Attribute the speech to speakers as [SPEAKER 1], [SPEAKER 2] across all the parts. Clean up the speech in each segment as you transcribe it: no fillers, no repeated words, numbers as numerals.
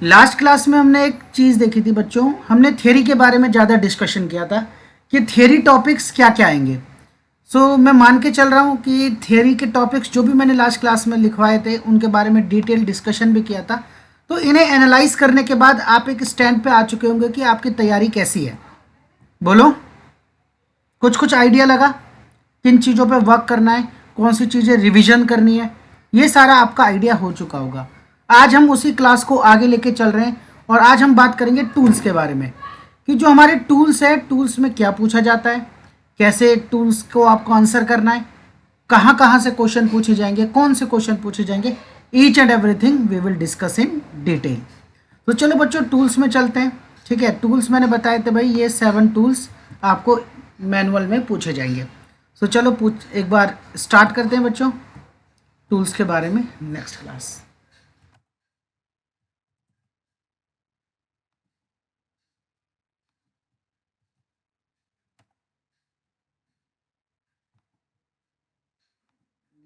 [SPEAKER 1] Last class में हमने एक चीज़ देखी थी बच्चों, हमने थ्योरी के बारे में ज़्यादा डिस्कशन किया था कि थ्योरी टॉपिक्स क्या क्या आएंगे। मैं मान के चल रहा हूँ कि थ्योरी के टॉपिक्स जो भी मैंने लास्ट क्लास में लिखवाए थे उनके बारे में डिटेल डिस्कशन भी किया था। तो इन्हें एनालाइज करने के बाद आप एक स्टैंड पे आ चुके होंगे कि आपकी तैयारी कैसी है। बोलो, कुछ कुछ आइडिया लगा किन चीज़ों पे वर्क करना है, कौन सी चीज़ें रिवीजन करनी है, ये सारा आपका आइडिया हो चुका होगा। आज हम उसी क्लास को आगे लेके चल रहे हैं और आज हम बात करेंगे टूल्स के बारे में कि जो हमारे टूल्स है, टूल्स में क्या पूछा जाता है, कैसे टूल्स को आपको आंसर करना है, कहाँ कहाँ से क्वेश्चन पूछे जाएंगे, कौन से क्वेश्चन पूछे जाएंगे, each and everything we will discuss in detail. तो चलो बच्चों टूल्स में चलते हैं। ठीक है, टूल्स मैंने बताए थे भाई, ये 7 टूल्स आपको मैनुअल में पूछे जाएंगे। चलो एक बार स्टार्ट करते हैं बच्चों टूल्स के बारे में next class.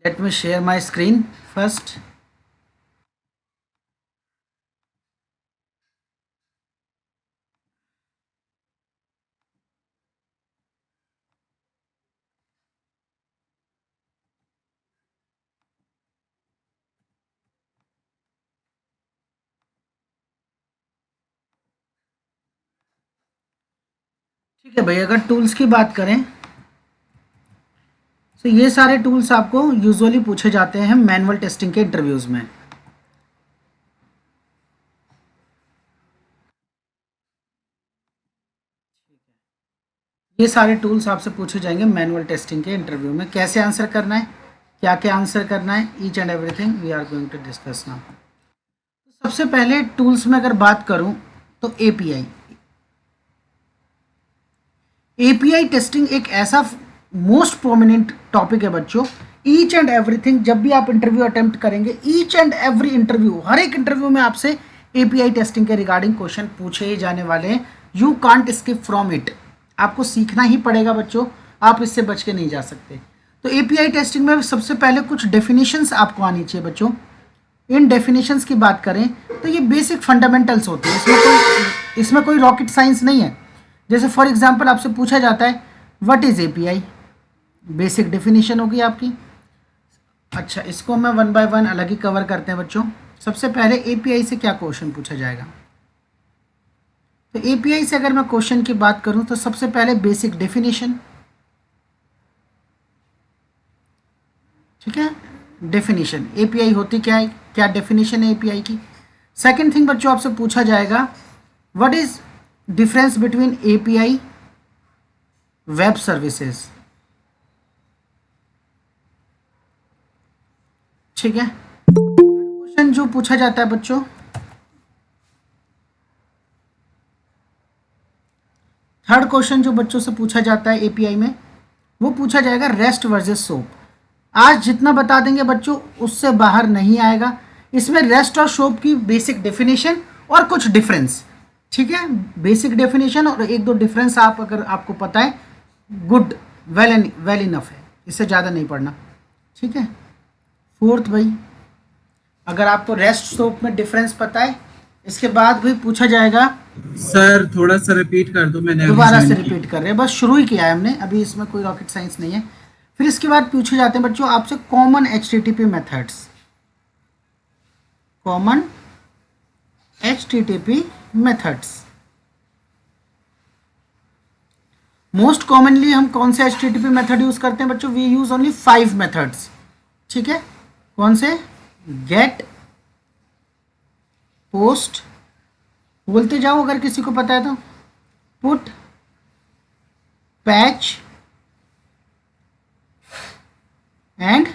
[SPEAKER 1] Let me share my screen first. ठीक है भाई, अगर टूल्स की बात करें तो ये सारे टूल्स आपको यूजुअली पूछे जाते हैं मैनुअल टेस्टिंग के इंटरव्यूज में। ये सारे टूल्स आपसे पूछे जाएंगे मैनुअल टेस्टिंग के इंटरव्यू में। कैसे आंसर करना है, क्या क्या आंसर करना है, each and everything we are going to discuss now. सबसे पहले टूल्स में अगर बात करूं तो एपीआई टेस्टिंग एक ऐसा मोस्ट प्रोमिनेंट टॉपिक है बच्चों। ईच एंड एवरीथिंग जब भी आप इंटरव्यू अटेम्प्ट करेंगे, ईच एंड एवरी इंटरव्यू, हर एक इंटरव्यू में आपसे एपीआई टेस्टिंग के रिगार्डिंग क्वेश्चन पूछे ही जाने वाले हैं। You can't skip from it, आपको सीखना ही पड़ेगा बच्चों, आप इससे बच के नहीं जा सकते। तो एपीआई टेस्टिंग में सबसे पहले कुछ डेफिनेशंस आपको आनी चाहिए बच्चों। इन डेफिनेशंस की बात करें तो ये बेसिक फंडामेंटल्स होते हैं, इसमें कोई रॉकेट साइंस नहीं है। जैसे फॉर एग्जांपल आपसे पूछा जाता है what is API, basic definition होगी आपकी। अच्छा, इसको मैं 1 बाय 1 अलग ही कवर करते हैं बच्चों। सबसे पहले एपीआई से क्या क्वेश्चन पूछा जाएगा। तो एपीआई से अगर मैं क्वेश्चन की बात करूं तो सबसे पहले बेसिक डेफिनेशन, ठीक है, डेफिनेशन एपीआई होती क्या है, क्या डेफिनेशन है एपीआई की। सेकंड थिंग बच्चों आपसे पूछा जाएगा what is difference between API web services. ठीक है, क्वेश्चन जो पूछा जाता है बच्चों, थर्ड क्वेश्चन जो बच्चों से पूछा जाता है एपीआई में, वो पूछा जाएगा रेस्ट वर्सेस सोप। आज जितना बता देंगे बच्चों उससे बाहर नहीं आएगा। इसमें रेस्ट और सोप की बेसिक डेफिनेशन और कुछ डिफरेंस, ठीक है, बेसिक डेफिनेशन और एक दो डिफरेंस आप अगर आपको पता है, गुड, वेल इनफ है, इससे ज़्यादा नहीं पढ़ना। ठीक है, फोर्थ भाई, अगर आपको रेस्ट सोप में डिफरेंस पता है, इसके बाद भी पूछा जाएगा।
[SPEAKER 2] सर थोड़ा सा रिपीट कर दो, मैंने
[SPEAKER 1] दोबारा से रिपीट कर रहे हैं, बस शुरू ही किया है हमने, अभी इसमें कोई रॉकेट साइंस नहीं है। फिर इसके बाद पूछे जाते हैं बच्चों आपसे common HTTP methods, common HTTP methods. Most commonly हम कौन से एचटीटीपी मेथड यूज करते हैं बच्चों, वी यूज ओनली 5 मेथड्स। ठीक है, कौन से, गेट, पोस्ट, बोलते जाओ अगर किसी को पता है तो, पुट, पैच एंड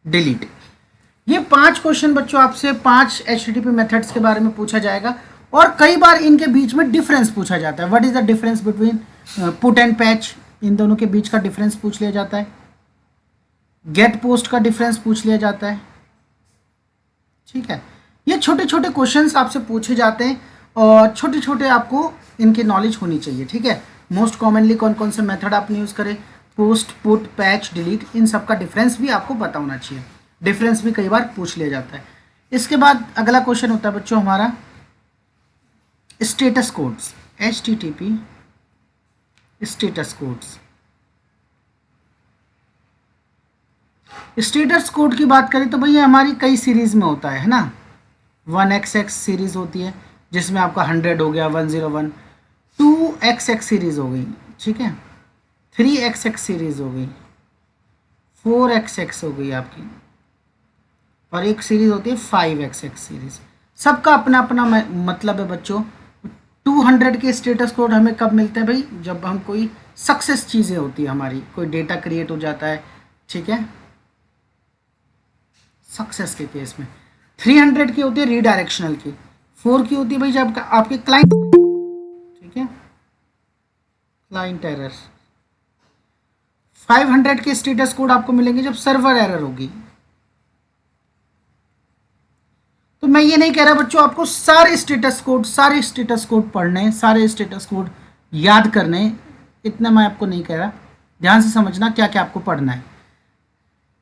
[SPEAKER 1] डिलीट। ये 5 क्वेश्चन बच्चों आपसे 5 एचटीटीपी मेथड्स के बारे में पूछा जाएगा और कई बार इनके बीच में डिफरेंस पूछा जाता है। What is the difference between put and patch, इन दोनों के बीच का डिफरेंस पूछ लिया जाता है। गेट पोस्ट का डिफरेंस पूछ लिया जाता है। ठीक है, ये छोटे छोटे क्वेश्चंस आपसे पूछे जाते हैं और छोटे छोटे आपको इनकी नॉलेज होनी चाहिए। ठीक है, मोस्ट कॉमनली कौन कौन से मेथड आपने यूज़ करे, पोस्ट, पुट, पैच, डिलीट, इन सब का डिफरेंस भी आपको पता होना चाहिए। डिफरेंस भी कई बार पूछ लिया जाता है। इसके बाद अगला क्वेश्चन होता है बच्चों हमारा status codes, HTTP status codes. Status code की बात करें तो भैया हमारी कई सीरीज़ में होता है ना। 1XX सीरीज़ होती है जिसमें आपका 100 हो गया, 101, 2XX सीरीज़ हो गई, ठीक है, 3XX सीरीज़ हो गई, 4XX हो गई आपकी, और एक सीरीज़ होती है 5XX सीरीज़। सबका अपना अपना मतलब है बच्चों। 200 के स्टेटस कोड हमें कब मिलते हैं भाई? जब हम कोई सक्सेस चीज़ें होती है हमारी, कोई डेटा क्रिएट हो जाता है, ठीक है, सक्सेस के केस में। 300 की होती है रीडायरेक्शनल की। 4 की होती है भाई जब आपके क्लाइंट, ठीक है, क्लाइंट एरर। 500 के स्टेटस कोड आपको मिलेंगे जब सर्वर एरर होगी। तो मैं ये नहीं कह रहा बच्चों आपको सारे स्टेटस कोड पढ़ने हैं, सारे स्टेटस कोड याद करने हैं, इतना मैं आपको नहीं कह रहा। ध्यान से समझना क्या क्या आपको पढ़ना है,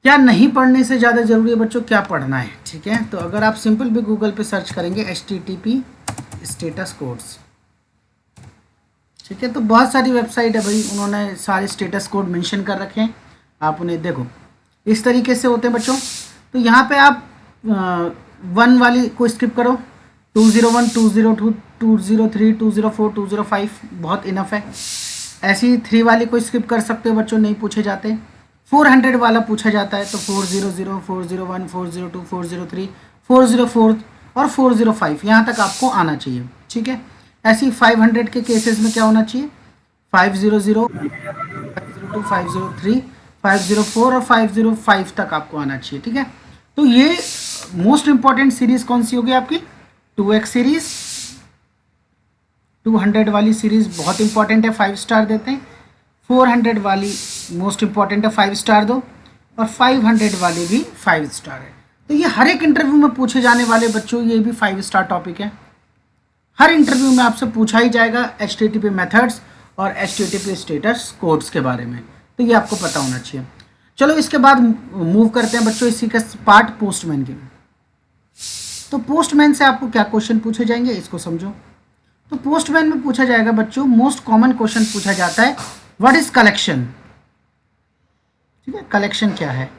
[SPEAKER 1] क्या नहीं पढ़ने से ज़्यादा ज़रूरी है बच्चों क्या पढ़ना है, ठीक है। तो अगर आप सिंपल भी गूगल पे सर्च करेंगे HTTP स्टेटस कोड्स, ठीक है, तो बहुत सारी वेबसाइट है भाई, उन्होंने सारे स्टेटस कोड मेंशन कर रखे हैं, आप उन्हें देखो। इस तरीके से होते हैं बच्चों। तो यहाँ पे आप 1 वाली को स्किप करो, 201, 202, 203, 204, 205 बहुत इनफ है। ऐसी 3 वाली को स्किप कर सकते हो बच्चों, नहीं पूछे जाते। 400 वाला पूछा जाता है तो 400, 401, 402, 403, 404 और 405 यहाँ तक आपको आना चाहिए, ठीक है। ऐसी 500 के केसेस में क्या होना चाहिए? 500, 502, 503, 504 और 505 तक आपको आना चाहिए, ठीक है। तो ये मोस्ट इंपॉर्टेंट सीरीज कौन सी होगी आपकी? 2X series. 200 वाली सीरीज बहुत इंपॉर्टेंट है, 5 स्टार देते हैं। 400 वाली मोस्ट इंपॉर्टेंट है, 5 स्टार दो, और 500 वाली भी 5 स्टार है। तो ये हर एक इंटरव्यू में पूछे जाने वाले बच्चों, ये भी 5 स्टार टॉपिक है। हर इंटरव्यू में आपसे पूछा ही जाएगा HTTP मेथड्स और HTTP स्टेटस कोड्स के बारे में, तो ये आपको पता होना चाहिए। चलो इसके बाद मूव करते हैं बच्चों इसी का पार्ट पोस्टमैन की। तो पोस्टमैन से आपको क्या क्वेश्चन पूछे जाएंगे इसको समझो। तो पोस्टमैन में पूछा जाएगा बच्चों, मोस्ट कॉमन क्वेश्चन पूछा जाता है, व्हाट इज कलेक्शन, ठीक है। कलेक्शन क्या है?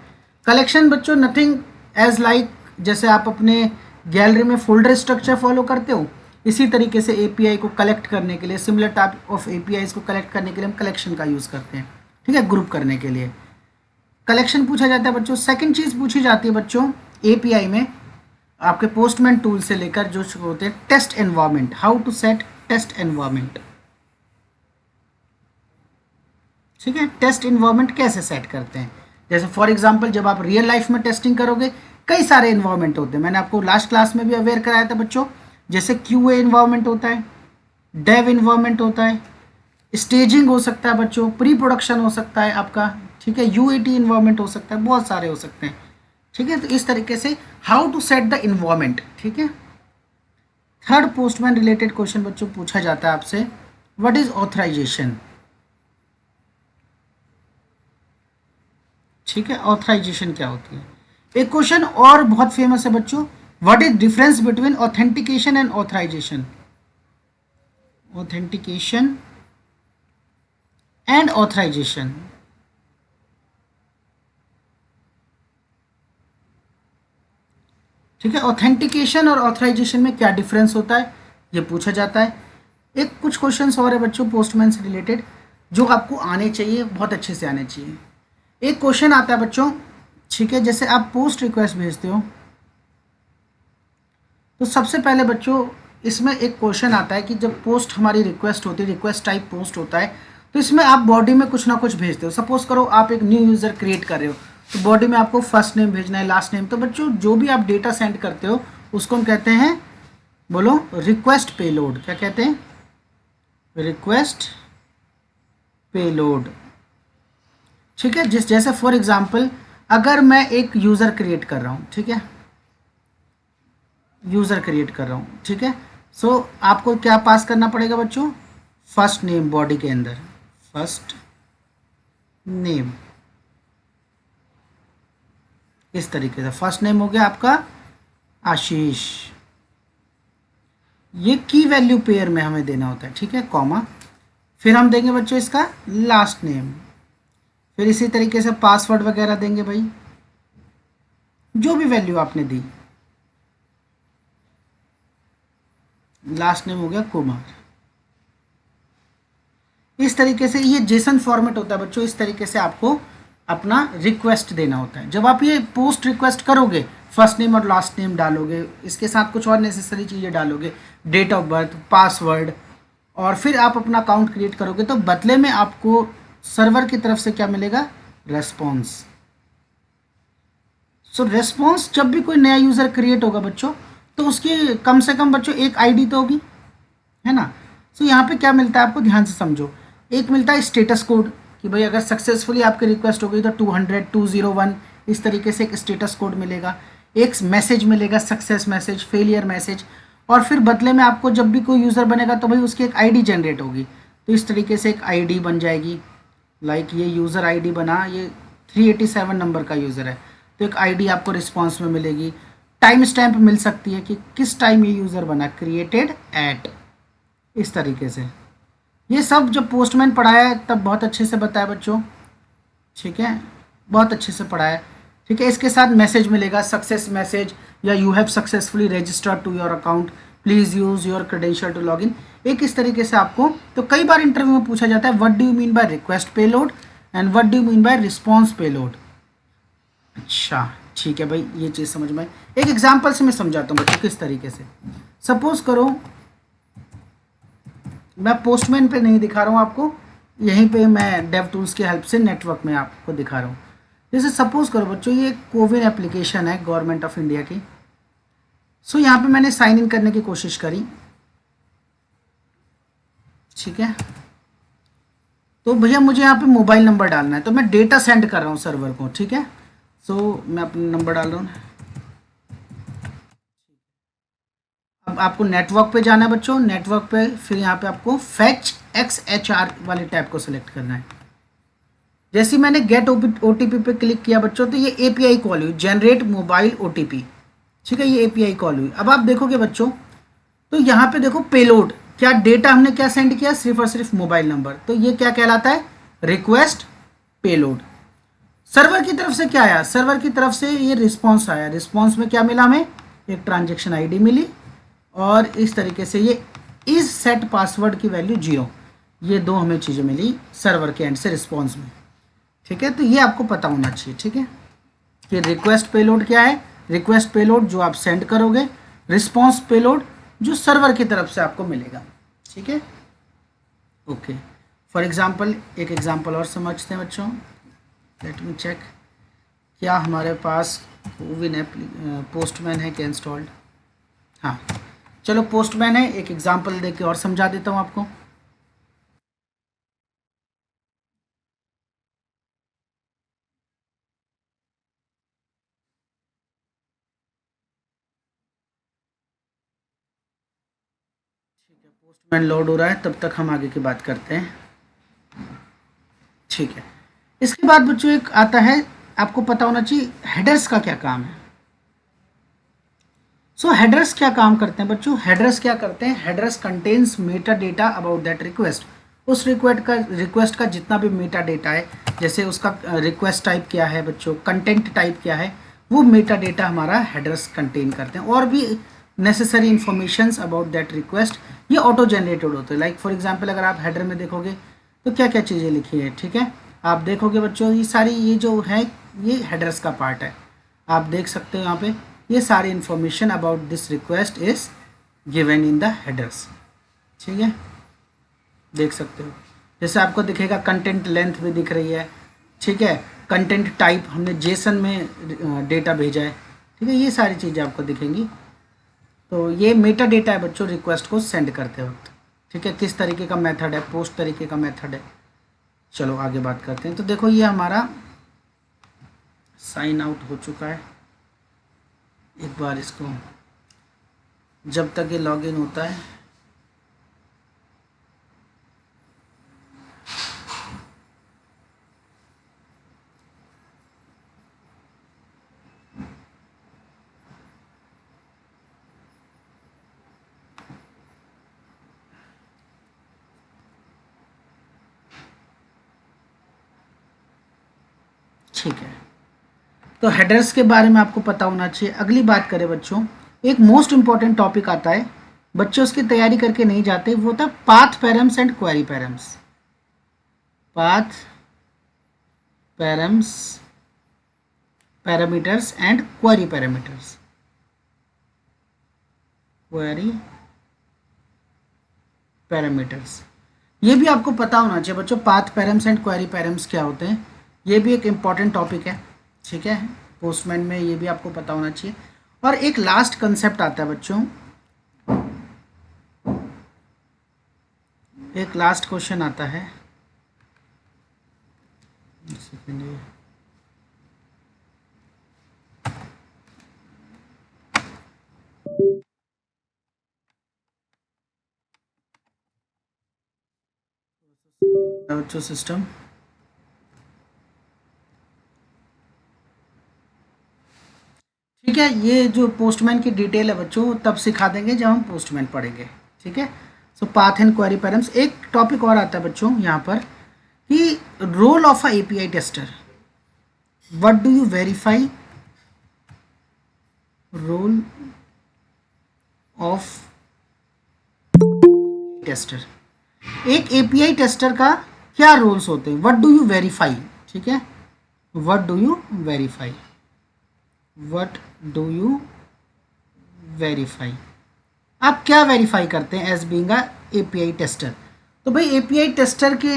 [SPEAKER 1] कलेक्शन बच्चों नथिंग एज लाइक, जैसे आप अपने गैलरी में फोल्डर स्ट्रक्चर फॉलो करते हो, इसी तरीके से API को कलेक्ट करने के लिए, सिमिलर टाइप ऑफ APIs को कलेक्ट करने के लिए हम कलेक्शन का यूज़ करते हैं, ठीक है, ग्रुप करने के लिए कलेक्शन पूछा जाता है बच्चों। सेकंड चीज़ पूछी जाती है बच्चों API में, आपके पोस्टमैन टूल से लेकर जो होते हैं test environment, how to set test environment, ठीक है। टेस्ट एनवायरनमेंट कैसे सेट करते हैं? जैसे फॉर एग्जांपल जब आप रियल लाइफ में टेस्टिंग करोगे, कई सारे एनवायरनमेंट होते हैं, मैंने आपको लास्ट क्लास में भी अवेयर कराया था बच्चों। जैसे QA एनवायरनमेंट होता है, डेव एनवायरनमेंट होता है, स्टेजिंग हो सकता है बच्चों, प्री प्रोडक्शन हो सकता है आपका, ठीक है, UAT एनवायरनमेंट हो सकता है, बहुत सारे हो सकते हैं, ठीक है। तो इस तरीके से how to set the environment, ठीक है। थर्ड पोस्टमैन रिलेटेड क्वेश्चन बच्चों पूछा जाता है आपसे, व्हाट इज ऑथराइजेशन, ठीक है। ऑथराइजेशन क्या होती है? एक क्वेश्चन और बहुत फेमस है बच्चों, what is difference between authentication and authorization, authentication and authorization, ठीक है। ऑथेंटिकेशन और ऑथराइजेशन में क्या डिफरेंस होता है, ये पूछा जाता है। एक कुछ क्वेश्चंस और है बच्चों पोस्टमैन से रिलेटेड जो आपको आने चाहिए, बहुत अच्छे से आने चाहिए। एक क्वेश्चन आता है बच्चों, ठीक है, जैसे आप पोस्ट रिक्वेस्ट भेजते हो, तो सबसे पहले बच्चों इसमें एक क्वेश्चन आता है कि जब पोस्ट हमारी रिक्वेस्ट होती है, रिक्वेस्ट टाइप पोस्ट होता है, तो इसमें आप बॉडी में कुछ ना कुछ भेजते हो। सपोज करो आप एक न्यू यूज़र क्रिएट कर रहे हो, तो बॉडी में आपको फर्स्ट नेम भेजना है, लास्ट नेम। तो बच्चों जो भी आप डेटा सेंड करते हो उसको हम कहते हैं, बोलो, रिक्वेस्ट पेलोड। क्या कहते हैं? रिक्वेस्ट पेलोड, ठीक है। जैसे फॉर एग्जांपल अगर मैं एक यूज़र क्रिएट कर रहा हूँ, ठीक है, यूज़र क्रिएट कर रहा हूँ, ठीक है। सो आपको क्या पास करना पड़ेगा बच्चों? फर्स्ट नेम, बॉडी के अंदर फर्स्ट नेम, इस तरीके से फर्स्ट नेम हो गया आपका, आशीष, ये की वैल्यू पेयर में हमें देना होता है, ठीक है, कॉमा, फिर हम देंगे बच्चों इसका लास्ट नेम, फिर इसी तरीके से पासवर्ड वगैरह देंगे भाई, जो भी वैल्यू आपने दी। लास्ट नेम हो गया कुमार। इस तरीके से ये जेसन फॉर्मेट होता है बच्चों, इस तरीके से आपको अपना रिक्वेस्ट देना होता है। जब आप ये पोस्ट रिक्वेस्ट करोगे, फर्स्ट नेम और लास्ट नेम डालोगे, इसके साथ कुछ और नेसेसरी चीज़ें डालोगे, डेट ऑफ बर्थ, पासवर्ड, और फिर आप अपना अकाउंट क्रिएट करोगे, तो बदले में आपको सर्वर की तरफ से क्या मिलेगा, रेस्पॉन्स। सो रेस्पॉन्स, जब भी कोई नया यूज़र क्रिएट होगा बच्चों, तो उसकी कम से कम बच्चों एक आईडी तो होगी, है ना। सो यहाँ पे क्या मिलता है आपको, ध्यान से समझो। एक मिलता है स्टेटस कोड, कि भाई अगर सक्सेसफुली आपकी रिक्वेस्ट हो गई तो 200 201 इस तरीके से एक स्टेटस कोड मिलेगा। एक मैसेज मिलेगा, सक्सेस मैसेज, फेलियर मैसेज, और फिर बदले में आपको जब भी कोई यूज़र बनेगा तो भाई उसकी एक आईडी जनरेट होगी, तो इस तरीके से एक आईडी बन जाएगी। लाइक ये यूज़र आईडी बना, ये 387 नंबर का यूज़र है, तो एक आईडी आपको रिस्पॉन्स में मिलेगी। टाइम स्टैम्प मिल सकती है कि किस टाइम ये यूज़र बना, क्रिएटेड एट, इस तरीके से। ये सब जब पोस्टमैन पढ़ाया है तब बहुत अच्छे से बताया बच्चों, ठीक है, बहुत अच्छे से पढ़ाया, ठीक है। इसके साथ मैसेज मिलेगा, सक्सेस मैसेज, या you have successfully registered to your account, please use your credential to log in, एक इस तरीके से आपको। तो कई बार इंटरव्यू में पूछा जाता है, what do you mean by request payload and what do you mean by response payload. अच्छा, ठीक है भाई, ये चीज़ समझ में। एक एग्जाम्पल से मैं समझाता हूँ बच्चों किस तरीके से। सपोज करो, मैं पोस्टमैन पे नहीं दिखा रहा हूँ आपको, यहीं पे मैं डेव टूल्स की हेल्प से नेटवर्क में आपको दिखा रहा हूँ। जैसे सपोज करो बच्चों, ये कोविन एप्लीकेशन है गवर्नमेंट ऑफ इंडिया की। सो यहाँ पे मैंने साइन इन करने की कोशिश करी, ठीक है, तो भैया मुझे यहाँ पे मोबाइल नंबर डालना है, तो मैं डेटा सेंड कर रहा हूँ सर्वर को, ठीक है। सो मैं अपना नंबर डाल रहा हूँ। अब आपको नेटवर्क पे जाना है बच्चों, नेटवर्क पे फिर यहाँ पे आपको फैच XHR वाले टैब को सिलेक्ट करना है। जैसे ही मैंने गेट OTP पे क्लिक किया बच्चों, तो ये API कॉल हुई, जनरेट मोबाइल OTP, ठीक है, ये API कॉल हुई। अब आप देखोगे बच्चों, तो यहाँ पे देखो पेलोड, क्या डेटा हमने क्या सेंड किया, सिर्फ और सिर्फ मोबाइल नंबर, तो ये क्या कहलाता है, रिक्वेस्ट पेलोड। सर्वर की तरफ से क्या आया, सर्वर की तरफ से ये रिस्पॉन्स आया, रिस्पॉन्स में क्या मिला हमें, एक ट्रांजेक्शन आईडी मिली, और इस तरीके से ये इज सेट पासवर्ड की वैल्यू 0, ये दो हमें चीज़ें मिली सर्वर के एंड से रिस्पॉन्स में, ठीक है। तो ये आपको पता होना चाहिए, ठीक है, कि रिक्वेस्ट पेलोड क्या है, रिक्वेस्ट पेलोड जो आप सेंड करोगे, रिस्पॉन्स पेलोड जो सर्वर की तरफ से आपको मिलेगा, ठीक है, ओके। फॉर एग्जांपल, एक एग्जांपल और समझते हैं बच्चों, लेट मी चेक, क्या हमारे पास कोविन ऐप पोस्टमैन है क्या इंस्टॉल्ड, हाँ, चलो पोस्टमैन है, एक एग्जांपल दे के और समझा देता हूँ आपको। ठीक है, पोस्टमैन लोड हो रहा है, तब तक हम आगे की बात करते हैं, ठीक है। इसके बाद बच्चों एक आता है, आपको पता होना चाहिए हेडर्स का क्या काम है। सो हेडर्स क्या काम करते हैं बच्चों, हेडर्स क्या करते हैं, headers contains Meta data about that request, उस रिक्वेस्ट का जितना भी मेटा डेटा है, जैसे उसका रिक्वेस्ट टाइप क्या है बच्चों, कंटेंट टाइप क्या है, वो मेटा डेटा हमारा हेडर्स कंटेन करते हैं, और भी necessary informations about that request, ये ऑटो जनरेटेड होते हैं। लाइक फॉर एग्जांपल, अगर आप हेडर में देखोगे तो क्या क्या चीज़ें लिखी है, ठीक है, आप देखोगे बच्चों, ये सारी ये जो है ये हेडर्स का पार्ट है, आप देख सकते हो यहाँ पे, ये सारी information about this request is given in the headers, ठीक है, देख सकते हो। जैसे आपको दिखेगा कंटेंट लेंथ भी दिख रही है, ठीक है, कंटेंट टाइप हमने जेसन में डेटा भेजा है, ठीक है, ये सारी चीज़ें आपको दिखेंगी। तो ये मेटा डेटा है बच्चों रिक्वेस्ट को सेंड करते वक्त, ठीक है, किस तरीके का मेथड है, पोस्ट तरीके का मेथड है। चलो आगे बात करते हैं। तो देखो ये हमारा साइन आउट हो चुका है, एक बार इसको, जब तक ये लॉगिन होता है, ठीक है, तो हेडर्स के बारे में आपको पता होना चाहिए। अगली बात करें बच्चों, एक मोस्ट इंपॉर्टेंट टॉपिक आता है, बच्चे उसकी तैयारी करके नहीं जाते, वो होता है path params and query params. Path params, parameters and query parameters. Query parameters, ये भी आपको पता होना चाहिए बच्चों, path params and query params क्या होते हैं, ये भी एक इम्पॉर्टेंट टॉपिक है, ठीक है, पोस्टमैन में ये भी आपको पता होना चाहिए। और एक लास्ट कंसेप्ट आता है बच्चों, एक लास्ट क्वेश्चन आता है, बच्चों सिस्टम, ठीक है, ये जो पोस्टमैन की डिटेल है बच्चों तब सिखा देंगे जब हम पोस्टमैन पढ़ेंगे, ठीक है। So path and query params. एक टॉपिक और आता है बच्चों यहाँ पर कि role of a API tester, what do you verify, role of tester, एक एपीआई टेस्टर का क्या रोल्स होते हैं, व्हाट डू यू वेरीफाई, ठीक है, what do you verify, what do you verify, आप क्या वेरीफाई करते हैं as being a API tester. तो भाई एपीआई टेस्टर के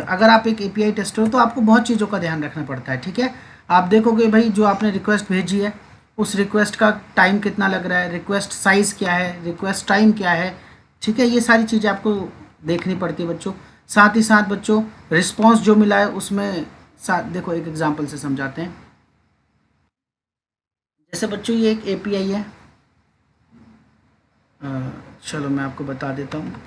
[SPEAKER 1] अगर आप एक एपीआई टेस्टर हो तो आपको बहुत चीज़ों का ध्यान रखना पड़ता है, ठीक है। आप देखोगे भाई जो आपने रिक्वेस्ट भेजी है उस रिक्वेस्ट का टाइम कितना लग रहा है, रिक्वेस्ट साइज़ क्या है, रिक्वेस्ट टाइम क्या है, ठीक है, ये सारी चीज़ें आपको देखनी पड़ती है बच्चों। साथ ही साथ बच्चों रिस्पॉन्स जो मिला है उसमें देखो एक एग्जाम्पल से समझाते हैं। जैसे बच्चों ये एक एपीआई है, चलो मैं आपको बता देता हूँ,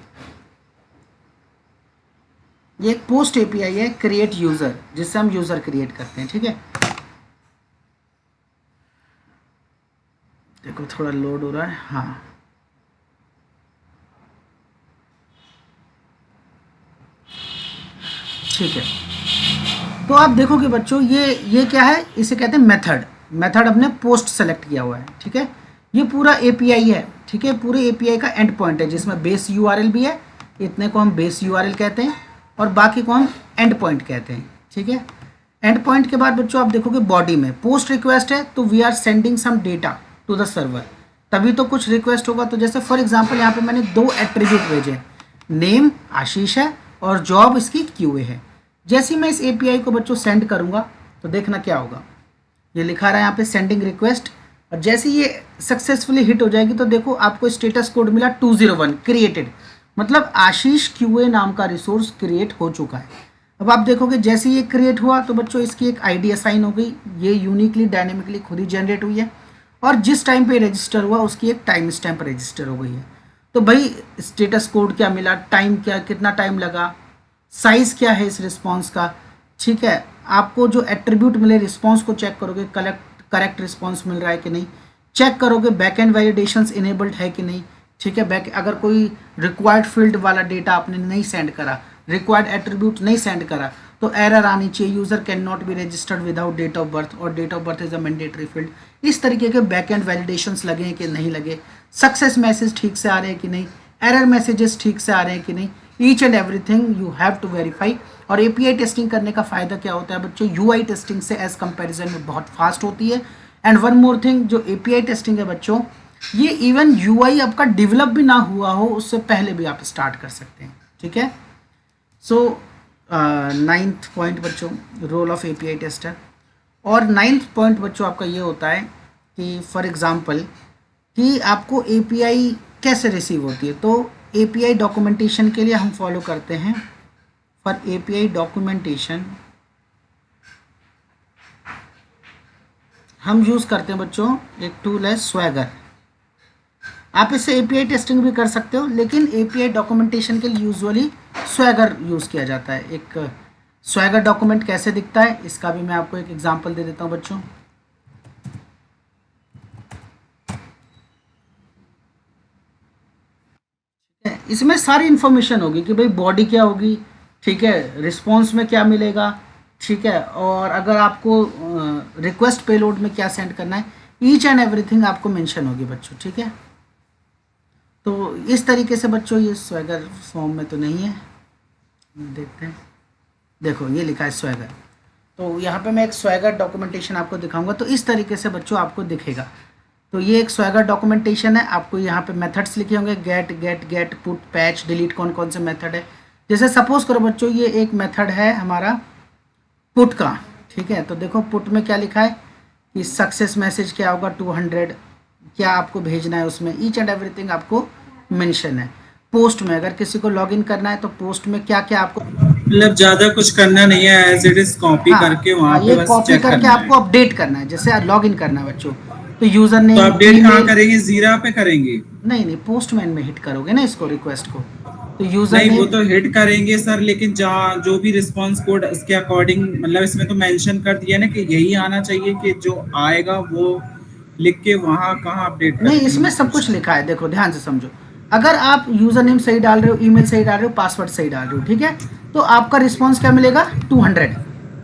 [SPEAKER 1] ये एक पोस्ट एपीआई है, क्रिएट यूज़र, जिससे हम यूज़र क्रिएट करते हैं, ठीक है। देखो थोड़ा लोड हो रहा है, हाँ ठीक है। तो आप देखोगे बच्चों ये क्या है, इसे कहते हैं मेथड, मेथड हमने पोस्ट सेलेक्ट किया हुआ है, ठीक है। ये पूरा एपीआई है, ठीक है, पूरे एपीआई का एंड पॉइंट है जिसमें बेस यूआरएल भी है, इतने को हम बेस यूआरएल कहते हैं और बाकी को हम एंड पॉइंट कहते हैं, ठीक है। एंड पॉइंट के बाद बच्चों आप देखोगे बॉडी में पोस्ट रिक्वेस्ट है तो we are sending some data to the server, तभी तो कुछ रिक्वेस्ट होगा। तो जैसे फॉर एग्जांपल यहाँ पे मैंने 2 एट्रीब्यूट भेजे, नेम आशीष है और जॉब इसकी क्यूए है। जैसे ही मैं इस एपीआई को बच्चों सेंड करूँगा तो देखना क्या होगा, ये लिखा रहा है यहाँ पे सेंडिंग रिक्वेस्ट, और जैसे ये सक्सेसफुली हिट हो जाएगी तो देखो आपको स्टेटस कोड मिला 201 क्रिएटेड, मतलब आशीष क्यूए नाम का रिसोर्स क्रिएट हो चुका है। अब आप देखोगे जैसे ये क्रिएट हुआ तो बच्चों इसकी एक आईडी असाइन हो गई, ये यूनिकली डायनेमिकली खुद ही जनरेट हुई है, और जिस टाइम पे रजिस्टर हुआ उसकी एक टाइम स्टैम्प रजिस्टर हो गई है। तो भाई स्टेटस कोड क्या मिला, टाइम क्या, कितना टाइम लगा, साइज़ क्या है इस रिस्पॉन्स का, ठीक है। आपको जो एट्रीब्यूट मिले रिस्पॉन्स को चेक करोगे, करेक्ट रिस्पॉन्स मिल रहा है कि नहीं, चेक करोगे बैक एंड वैलिडेशंस इनेबल्ड है कि नहीं, ठीक है। बैक अगर कोई रिक्वायर्ड फील्ड वाला डेटा आपने नहीं सेंड करा, रिक्वायर्ड एट्रीब्यूट नहीं सेंड करा तो एरर आनी चाहिए, user can not be registered without date of birth और date of birth is a mandatory field. इस तरीके के बैक एंड वैलिडेशंस लगे हैं कि नहीं लगे, सक्सेस मैसेज ठीक से आ रहे हैं कि नहीं, एरर मैसेजेस ठीक से आ रहे हैं कि नहीं, each and everything you have to verify. और एपीआई टेस्टिंग करने का फ़ायदा क्या होता है बच्चों, यूआई टेस्टिंग से एज कंपैरिजन में बहुत फास्ट होती है। एंड वन मोर थिंग, जो एपीआई टेस्टिंग है बच्चों, ये इवन यूआई आपका डेवलप भी ना हुआ हो उससे पहले भी आप स्टार्ट कर सकते हैं, ठीक है। सो 9th पॉइंट बच्चों रोल ऑफ एपीआई टेस्टर। और 9th पॉइंट बच्चों आपका ये होता है कि फॉर एग्जांपल कि आपको एपीआई कैसे रिसीव होती है, तो एपीआई डॉक्यूमेंटेशन के लिए हम फॉलो करते हैं, फॉर एपीआई डॉक्यूमेंटेशन हम यूज़ करते हैं बच्चों एक टूल है स्वैगर। आप इससे एपीआई टेस्टिंग भी कर सकते हो, लेकिन एपीआई डॉक्यूमेंटेशन के लिए यूजुअली स्वैगर यूज़ किया जाता है। एक स्वैगर डॉक्यूमेंट कैसे दिखता है इसका भी मैं आपको एक एग्जांपल दे देता हूं बच्चों। इसमें सारी इन्फॉर्मेशन होगी कि भाई बॉडी क्या होगी, ठीक है, रिस्पॉन्स में क्या मिलेगा, ठीक है। और अगर आपको रिक्वेस्ट पेलोड में क्या सेंड करना है, ईच एंड एवरीथिंग आपको मेंशन होगी बच्चों, ठीक है। तो इस तरीके से बच्चों ये स्वैगर फॉर्म में तो नहीं है, देखते हैं। देखो ये लिखा है स्वैगर, तो यहाँ पे मैं एक स्वैगर डॉक्यूमेंटेशन आपको दिखाऊंगा। तो इस तरीके से बच्चों आपको दिखेगा। तो ये एक स्वैगर डॉक्यूमेंटेशन है। आपको यहाँ पे मेथड्स लिखे होंगे, गेट, पुट, पैच, डिलीट, कौन कौन से मेथड है। जैसे सपोज करो बच्चों ये एक मेथड है हमारा पुट का, ठीक है। तो देखो पुट में क्या लिखा है कि सक्सेस मैसेज क्या होगा 200, क्या आपको भेजना है उसमें ईच एंड एवरीथिंग आपको मेंशन है। पोस्ट में अगर किसी को लॉगिन करना है तो पोस्ट में क्या क्या आपको,
[SPEAKER 2] मतलब ज्यादा कुछ करना नहीं है, एज इट इज कॉपी
[SPEAKER 1] हाँ
[SPEAKER 2] करके
[SPEAKER 1] हाँ,
[SPEAKER 2] वहां पे
[SPEAKER 1] ये
[SPEAKER 2] बस
[SPEAKER 1] कॉपी
[SPEAKER 2] चेक
[SPEAKER 1] करके
[SPEAKER 2] करना है।
[SPEAKER 1] आपको अपडेट करना है। जैसे लॉगिन करना है बच्चों, तो यूज़र
[SPEAKER 2] तो
[SPEAKER 1] नेम,
[SPEAKER 2] अपडेट कहाँ
[SPEAKER 1] ईमेल,
[SPEAKER 2] करेंगे, जीरा पे करेंगे?
[SPEAKER 1] नहीं नहीं, पोस्टमैन में हिट करोगे ना इसको, रिक्वेस्ट को। तो यूज़र
[SPEAKER 2] नहीं वो
[SPEAKER 1] नेम,
[SPEAKER 2] तो हिट करेंगे सर, लेकिन जहाँ जो भी रिस्पांस कोड उसके अकॉर्डिंग, मतलब इसमें तो मेंशन कर दिया ना कि यही आना चाहिए, कि जो आएगा वो लिख के वहाँ कहाँ अपडेट
[SPEAKER 1] नहीं
[SPEAKER 2] करेंगे,
[SPEAKER 1] इसमें
[SPEAKER 2] मैं
[SPEAKER 1] सब
[SPEAKER 2] पूछ
[SPEAKER 1] कुछ
[SPEAKER 2] रहा हूँ।
[SPEAKER 1] लिखा है, देखो ध्यान से समझो। अगर आप यूज़र नेम सही डाल रहे हो, ईमेल सही डाल रहे हो, पासवर्ड सही डाल रहे हो, ठीक है, तो आपका रिस्पॉन्स क्या मिलेगा 200,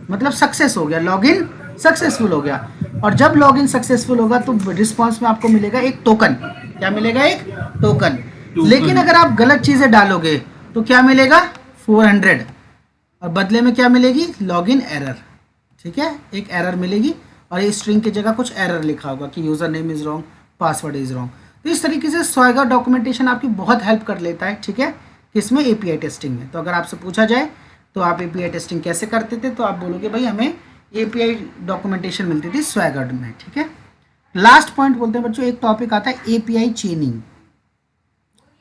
[SPEAKER 1] मतलब सक्सेस हो गया, लॉगिन सक्सेसफुल हो गया। और जब लॉगिन सक्सेसफुल होगा तो रिस्पॉन्स में आपको मिलेगा एक टोकन। क्या मिलेगा? एक टोकन। लेकिन
[SPEAKER 2] टोकन।
[SPEAKER 1] अगर आप गलत चीज़ें डालोगे तो क्या मिलेगा 400, और बदले में क्या मिलेगी लॉगिन एरर, ठीक है, एक एरर मिलेगी। और ये स्ट्रिंग की जगह कुछ एरर लिखा होगा कि user name is wrong, password is wrong. तो इस तरीके से स्वैगर डॉक्यूमेंटेशन आपकी बहुत हेल्प कर लेता है, ठीक है, किसमें, एपीआई टेस्टिंग में। तो अगर आपसे पूछा जाए तो आप एपीआई टेस्टिंग कैसे करते थे, तो आप बोलोगे भाई हमें एपीआई डॉक्यूमेंटेशन मिलती थी स्वैगर में, ठीक है। लास्ट पॉइंट बोलते हैं बच्चों, एक टॉपिक आता है एपीआई चेनिंग,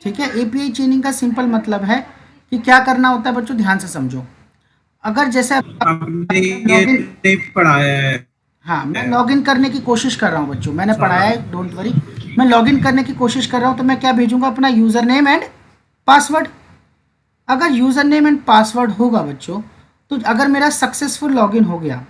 [SPEAKER 1] ठीक है। एपीआई चेनिंग का सिंपल मतलब है कि क्या करना होता है बच्चों, ध्यान से समझो। अगर जैसे
[SPEAKER 2] आपने ये
[SPEAKER 1] लॉगिन,
[SPEAKER 2] नहीं पढ़ाया है?
[SPEAKER 1] हाँ मैं लॉगिन करने की कोशिश कर रहा हूँ बच्चों, मैंने पढ़ाया है, डोंट वरी। मैं लॉगिन करने की कोशिश कर रहा हूँ, तो मैं क्या भेजूंगा, अपना यूज़र नेम एंड पासवर्ड। अगर यूज़र नेम एंड पासवर्ड होगा बच्चों, तो अगर मेरा सक्सेसफुल लॉगिन हो गया,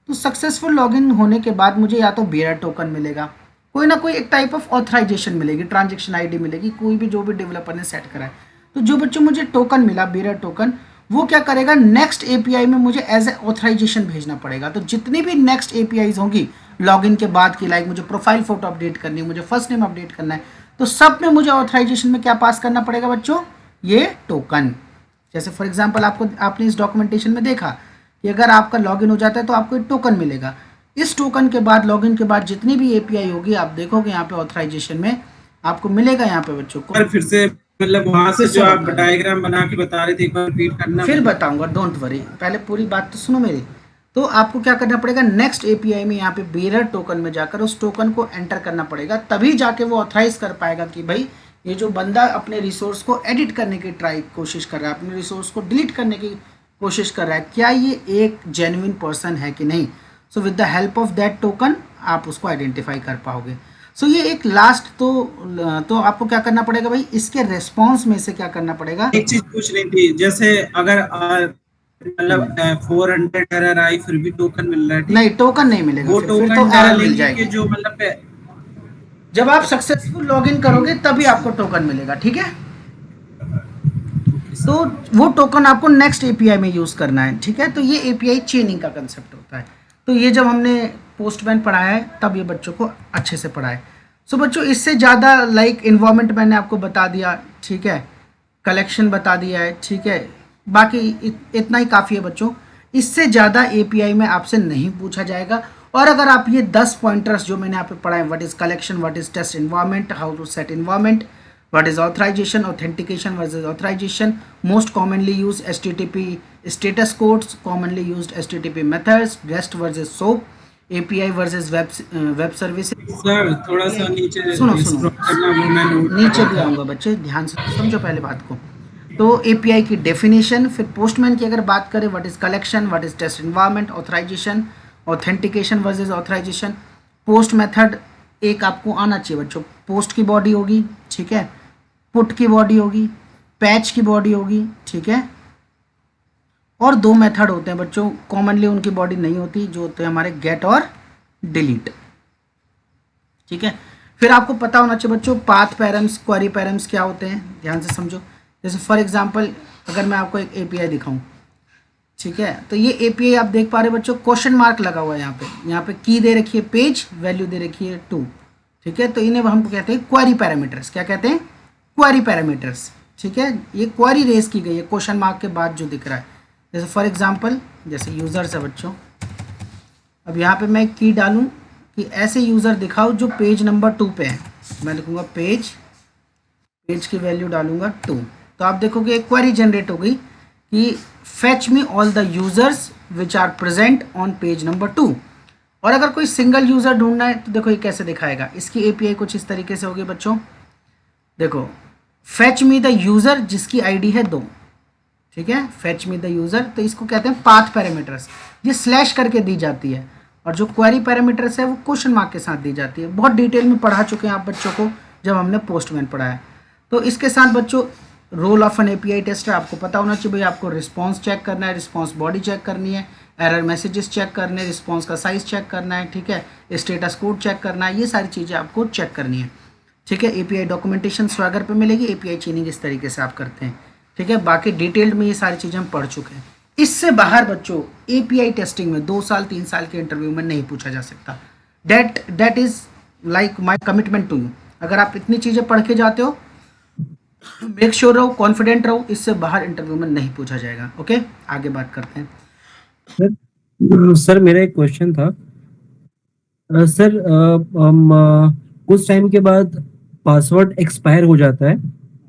[SPEAKER 1] तो सक्सेसफुल लॉगिन होने के बाद मुझे या तो बेयर टोकन मिलेगा, कोई ना कोई एक टाइप ऑफ ऑथराइजेशन मिलेगी, ट्रांजेक्शन आईडी मिलेगी, कोई भी जो भी डेवलपर ने सेट करा है। तो जो बच्चों मुझे टोकन मिला, बेयर टोकन, वो क्या करेगा, नेक्स्ट एपीआई में मुझे एज ए ऑथराइजेशन भेजना पड़ेगा। तो जितनी भी नेक्स्ट एपीआईज होंगी लॉगिन के बाद की, लाइक मुझे प्रोफाइल फोटो अपडेट करनी है, मुझे फर्स्ट नेम अपडेट करना है, तो सब में मुझे ऑथराइजेशन में क्या पास करना पड़ेगा बच्चों, ये टोकन। जैसे फॉर एग्जांपल आपने इस डॉक्यूमेंटेशन में देखा कि अगर आपका लॉगिन हो जाता है तो आपको एक टोकन मिलेगा। इस टोकन के बाद, लॉगिन के बाद जितनी भी एपीआई होगी, आप देखोगे यहाँ पे ऑथराइजेशन में आपको मिलेगा यहाँ पे बच्चों को।
[SPEAKER 2] पर फिर से, मतलब वहां
[SPEAKER 1] फिर
[SPEAKER 2] से
[SPEAKER 1] से
[SPEAKER 2] जो आप
[SPEAKER 1] बता रहे,
[SPEAKER 2] डायग्राम बना के बता रहे थे, एक बार रिपीट करना
[SPEAKER 1] फिर
[SPEAKER 2] मुझे।
[SPEAKER 1] बताऊंगा, डोंट वरी, पहले पूरी बात तो सुनो मेरी। तो आपको क्या करना पड़ेगा, नेक्स्ट एपीआई में यहाँ पे बेरर टोकन में जाकर उस टोकन को एंटर करना पड़ेगा, तभी जाके वो ऑथराइज कर पाएगा कि भाई ये जो बंदा अपने रिसोर्स को एडिट करने की कोशिश कर रहा है, अपने रिसोर्स को डिलीट करने की कोशिश कर रहा है, क्या ये एक जेन्युइन पर्सन है कि नहीं। So with the help of that token आप उसको आइडेंटिफाई कर पाओगे। सो ये एक लास्ट तो आपको क्या करना पड़ेगा भाई, इसके रेस्पॉन्स में से क्या करना पड़ेगा।
[SPEAKER 2] एक चीज पूछ रही थी, जैसे अगर
[SPEAKER 1] हम्म,
[SPEAKER 2] मतलब 400 एरर आई फिर भी टोकन मिल रहा है, ठीक
[SPEAKER 1] नहीं
[SPEAKER 2] है,
[SPEAKER 1] टोकन नहीं मिलेगा,
[SPEAKER 2] वो
[SPEAKER 1] फिर तो
[SPEAKER 2] टोकन
[SPEAKER 1] एरर मिल
[SPEAKER 2] डालेंगे कि
[SPEAKER 1] जाएगी।
[SPEAKER 2] जो मतलब
[SPEAKER 1] जब आप सक्सेसफुल लॉगिन करोगे तभी आपको टोकन मिलेगा, ठीक है।
[SPEAKER 2] ओके
[SPEAKER 1] तो
[SPEAKER 2] सर।
[SPEAKER 1] वो टोकन आपको नेक्स्ट एपीआई में यूज़ करना है, ठीक है। तो ये एपीआई चेनिंग का कंसेप्ट होता है। तो ये जब हमने पोस्टमैन पढ़ाया है तब ये बच्चों को अच्छे से पढ़ाया है। सो बच्चों इससे ज़्यादा लाइक इन्वायरमेंट मैंने आपको बता दिया, ठीक है, कलेक्शन बता दिया है, ठीक है, बाकी इतना ही काफ़ी है बच्चों। इससे ज़्यादा एपीआई में आपसे नहीं पूछा जाएगा। और अगर आप ये 10 पॉइंटर्स जो मैंने आप पढ़ाए, what is collection, what is test environment, how to set environment, what is authorization, authentication versus authorization, most commonly used HTTP status codes, commonly used HTTP methods, REST versus SOAP, API versus web services।
[SPEAKER 2] Sir थोड़ा सा नीचे
[SPEAKER 1] सुनो सुनो,
[SPEAKER 2] scroll करना, वो मैं note कर
[SPEAKER 1] नीचे
[SPEAKER 2] रहा
[SPEAKER 1] भी
[SPEAKER 2] था।
[SPEAKER 1] आऊँगा बच्चे, ध्यान से समझो पहले बात को। तो एपीआई की डेफिनेशन, फिर पोस्टमैन की अगर बात करें, what is collection, what is test environment, authorization, authentication versus authorization, post method एक आपको आना चाहिए बच्चों, पोस्ट की बॉडी होगी, ठीक है, पुट की बॉडी होगी, पैच की बॉडी होगी, ठीक है। और दो मेथड होते हैं बच्चों, कॉमनली उनकी बॉडी नहीं होती, जो होते हैं हमारे गेट और डिलीट, ठीक है। फिर आपको पता होना चाहिए बच्चों पाथ पैरम्स, क्वेरी पैरम्स क्या होते हैं, ध्यान से समझो। जैसे फॉर एग्जांपल अगर मैं आपको एक एपीआई दिखाऊं, ठीक है। तो ये एपीआई आप देख पा रहे हो बच्चों, क्वेश्चन मार्क लगा हुआ है यहाँ पे की दे रखी है पेज, वैल्यू दे रखी है 2। ठीक है, तो इन्हें हम कहते हैं क्वेरी पैरामीटर्स। क्या कहते हैं? Query parameters. ठीक है, ये क्वेरी रेज की गई है क्वेश्चन मार्क के बाद जो दिख रहा है। जैसे फॉर एग्जांपल जैसे यूज़र्स है बच्चों, अब यहाँ पे मैं की डालूँ कि ऐसे यूज़र दिखाओ जो पेज नंबर 2 पे है। मैं लिखूँगा पेज की वैल्यू डालूँगा 2। तो आप देखोगे एक क्वेरी जनरेट हो गई कि fetch me all the users which are present on page number 2। और अगर कोई सिंगल यूज़र ढूंढना है तो देखो ये कैसे दिखाएगा। इसकी एपीआई कुछ इस तरीके से होगी बच्चों। देखो फेच मी द यूज़र जिसकी आईडी है 2। ठीक है, फेच मी द यूज़र, तो इसको कहते हैं पाथ पैरामीटर्स। ये स्लैश करके दी जाती है। और जो क्वेरी पैरामीटर्स है वो क्वेश्चन मार्क के साथ दी जाती है। बहुत डिटेल में पढ़ा चुके हैं आप बच्चों को जब हमने पोस्टमैन पढ़ाया। तो इसके साथ बच्चों role of an API tester आपको पता होना चाहिए भाई। आपको रिस्पांस चेक करना है, रिस्पांस बॉडी चेक करनी है, एरर मैसेजेस चेक करने हैं, रिस्पांस का साइज चेक करना है। ठीक है, स्टेटस कोड चेक करना है, ये सारी चीज़ें आपको चेक करनी है। ठीक है, एपीआई डॉक्यूमेंटेशन स्वैगर पे मिलेगी। एपीआई चेनिंग इस तरीके से आप करते हैं। ठीक है, बाकी डिटेल्ड में ये सारी चीज़ें हम पढ़ चुके हैं। इससे बाहर बच्चों एपीआई टेस्टिंग में 2 साल 3 साल के इंटरव्यू में नहीं पूछा जा सकता। That is like my commitment to you. अगर आप इतनी चीज़ें पढ़ के जाते हो, मेक श्योर रहो, कॉन्फिडेंट रहो, इससे बाहर इंटरव्यू में नहीं पूछा जाएगा। ओके, आगे बात करते हैं।
[SPEAKER 3] सर मेरा एक क्वेश्चन था। सर कुछ टाइम के बाद पासवर्ड एक्सपायर हो जाता है,